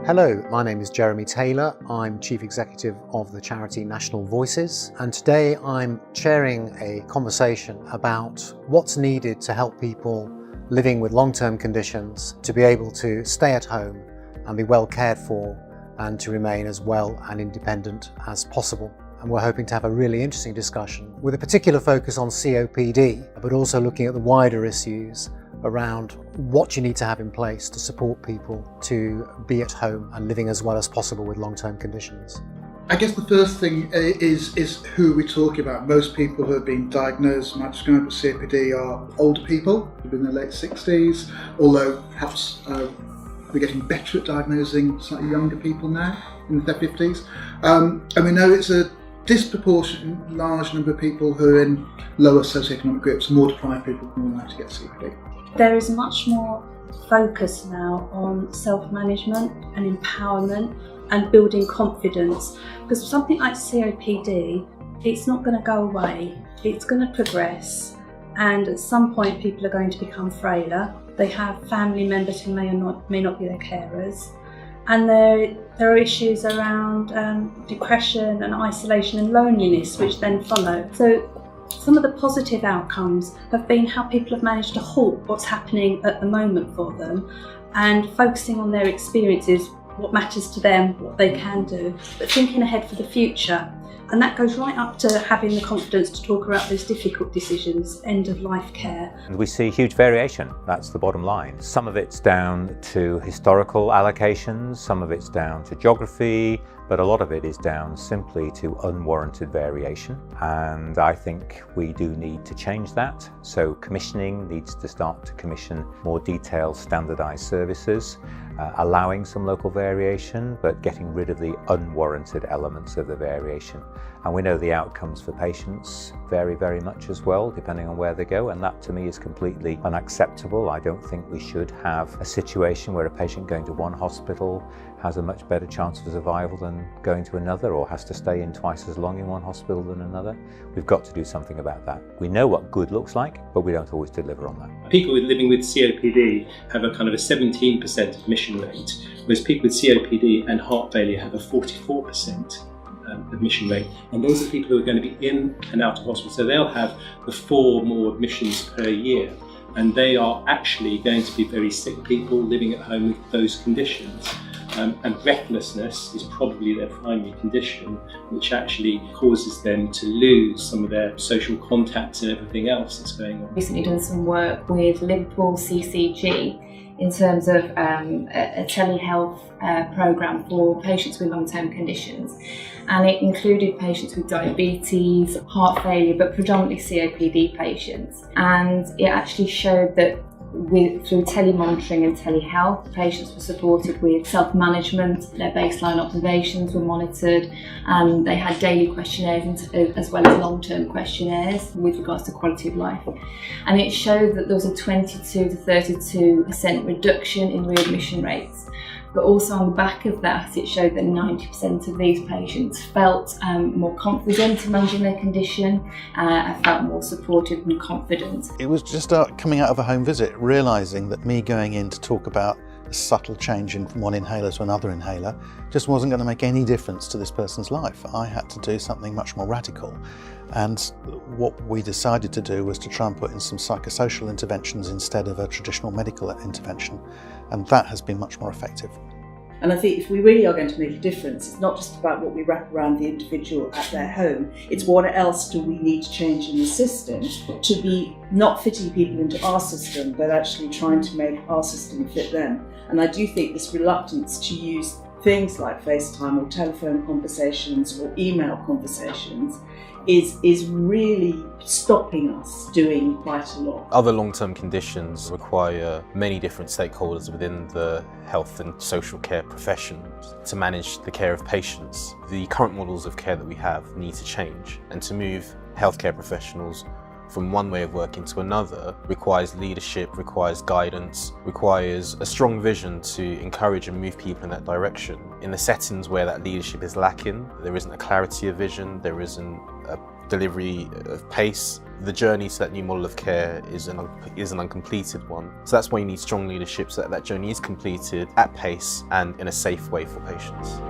Hello, my name is Jeremy Taylor. I'm Chief Executive of the charity National Voices, and today I'm chairing a conversation about what's needed to help people living with long-term conditions to be able to stay at home and be well cared for and to remain as well and independent as possible. And we're hoping to have a really interesting discussion with a particular focus on COPD, but also looking at the wider issues around what you need to have in place to support people to be at home and living as well as possible with long-term conditions. I guess the first thing is who we're talking about. Most people who have been diagnosed and described with COPD are older people who've been in their late 60s, although perhaps we're getting better at diagnosing slightly younger people now in their 50s. And we know it's a disproportionate large number of people who are in lower socioeconomic groups, more deprived people who are more likely to get COPD. There is much more focus now on self-management and empowerment and building confidence, because something like COPD, it's not going to go away, it's going to progress, and at some point people are going to become frailer. They have family members who may not be their carers, and there are issues around depression and isolation and loneliness which then follow. So some of the positive outcomes have been how people have managed to halt what's happening at the moment for them and focusing on their experiences, what matters to them, what they can do, but thinking ahead for the future. And that goes right up to having the confidence to talk about those difficult decisions, end of life care. And we see huge variation, that's the bottom line. Some of it's down to historical allocations, some of it's down to geography, but a lot of it is down simply to unwarranted variation. And I think we do need to change that. So commissioning needs to start to commission more detailed standardised services, allowing some local variation, but getting rid of the unwarranted elements of the variation. And we know the outcomes for patients vary very much as well, depending on where they go, and that to me is completely unacceptable. I don't think we should have a situation where a patient going to one hospital has a much better chance of survival than going to another, or has to stay in twice as long in one hospital than another. We've got to do something about that. We know what good looks like, but we don't always deliver on that. People living with COPD have a kind of a 17% admission rate, whereas people with COPD and heart failure have a 44% admission rate, and those are people who are going to be in and out of hospital, so they'll have the 4 more admissions per year, and they are actually going to be very sick people living at home with those conditions. And breathlessness is probably their primary condition, which actually causes them to lose some of their social contacts and everything else that's going on. Recently done some work with Liverpool CCG in terms of a telehealth programme for patients with long-term conditions, and it included patients with diabetes, heart failure, but predominantly COPD patients. And it actually showed that through telemonitoring and telehealth, patients were supported with self-management, their baseline observations were monitored, and they had daily questionnaires as well as long-term questionnaires with regards to quality of life. And it showed that there was a 22 to 32% reduction in readmission rates. But also on the back of that, it showed that 90% of these patients felt more confident in managing their condition, felt more supported and confident. It was just coming out of a home visit, realising that me going in to talk about a subtle change in one inhaler to another inhaler just wasn't going to make any difference to this person's life. I had to do something much more radical. And what we decided to do was to try and put in some psychosocial interventions instead of a traditional medical intervention. And that has been much more effective. And I think if we really are going to make a difference, it's not just about what we wrap around the individual at their home, it's what else do we need to change in the system to be not fitting people into our system, but actually trying to make our system fit them. And I do think this reluctance to use things like FaceTime or telephone conversations or email conversations is really stopping us doing quite a lot. Other long-term conditions require many different stakeholders within the health and social care profession to manage the care of patients. The current models of care that we have need to change, and to move healthcare professionals from one way of working to another requires leadership, requires guidance, requires a strong vision to encourage and move people in that direction. In the settings where that leadership is lacking, there isn't a clarity of vision, there isn't a delivery of PACE. The journey to that new model of care is an uncompleted one. So that's why you need strong leadership so that that journey is completed at pace and in a safe way for patients.